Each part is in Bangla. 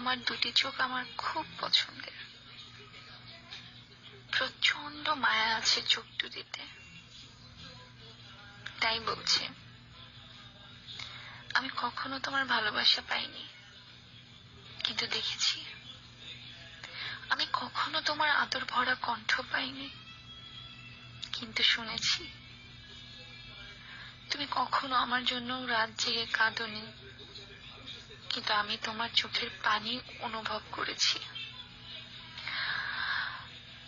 তোমার দুটি চোখ আমার খুব পছন্দের। প্রচন্ড মায়া আছে চোখ দুটিতে। তাই বলছি, আমি কখনো তোমার ভালোবাসা পাইনি, কিন্তু দেখেছি। আমি কখনো তোমার আদর ভরা কণ্ঠ পাইনি, কিন্তু শুনেছি। তুমি কখনো আমার জন্য রাত জেগে কাঁদোনি, কিন্তু আমি তোমার চোখের পানি অনুভব করেছি।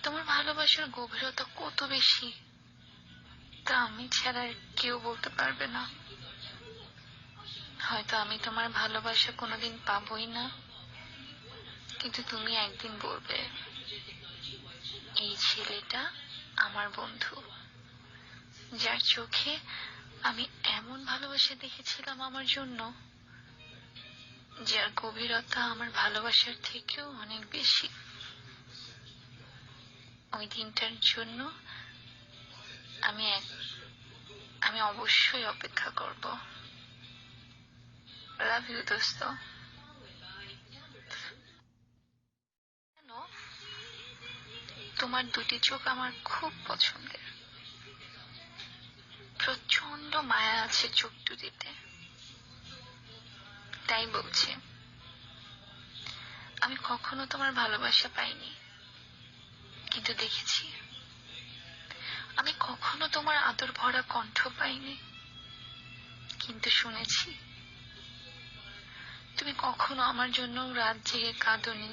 তোমার ভালোবাসার গভীরতা কত বেশি তা আমি ছাড়া আর কেউ বলতে পারবে না। হয়তো আমি তোমার ভালোবাসা কোনোদিন পাবোই না, কিন্তু তুমি একদিন বলবে, এই ছেলেটা আমার বন্ধু, যার চোখে আমি এমন ভালোবাসা দেখেছিলাম আমার জন্য, যার গভীরতা আমার ভালোবাসার থেকেও অনেক বেশি। ওই দিনটার জন্য আমি অবশ্যই অপেক্ষা করব। লাভ ইউ দোস্ত। কেন? তোমার দুটি চোখ আমার খুব পছন্দের। প্রচন্ড মায়া আছে চোখ দুটিতে। তাই বলছি, আমি কখনো তোমার ভালোবাসা পাইনি, কিন্তু দেখেছি। আমি কখনো তোমার আদর ভরা কণ্ঠ পাইনি, কিন্তু শুনেছি। তুমি কখনো আমার জন্য রাত জেগে কাঁদোনি,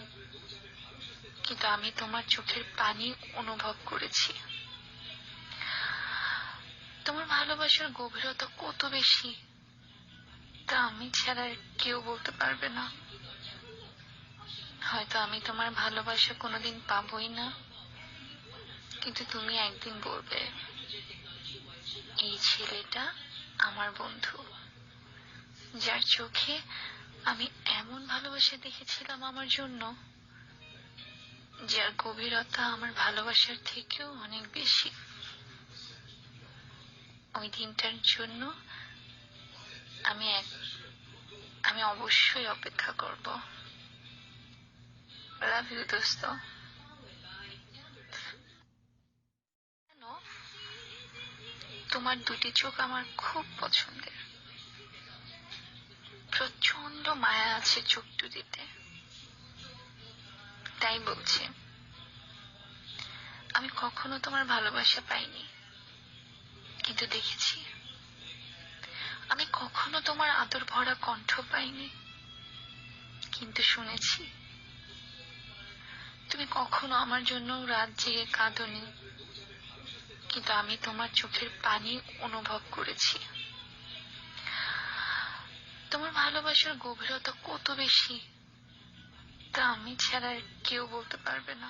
কিন্তু আমি তোমার চোখের পানি অনুভব করেছি। তোমার ভালোবাসার গভীরতা কত বেশি তা আমি ছাড়া আর কেউ বলতে পারবে না। হয়তো আমি তোমার ভালোবাসা কোনোদিন পাবোই না, কিন্তু তুমি একদিন বলবে, এই ছেলেটা আমার বন্ধু, যার চোখে আমি এমন ভালোবাসা দেখেছিলাম আমার জন্য, যার গভীরতা আমার ভালোবাসার থেকেও অনেক বেশি। ওই দিনটার জন্য আমি অবশ্যই অপেক্ষা করব। লাভ ইউ দোস্ত। কেন? তোমার দুটি চোখ আমার খুব পছন্দের। প্রচন্ড মায়া আছে চোখ দুটিতে। তাই বলছি, আমি কখনো তোমার ভালোবাসা পাইনি, কিন্তু দেখেছি। আমি কখনো তোমার আদর ভরা কণ্ঠ পাইনি, কিন্তু শুনেছি। তুমি কখনো আমার জন্য রাত জেগে কাঁদোনি, কিন্তু আমি তোমার চোখের পানি অনুভব করেছি। তোমার ভালোবাসার গভীরতা কত বেশি তা আমি ছাড়া আর কেউ বলতে পারবে না।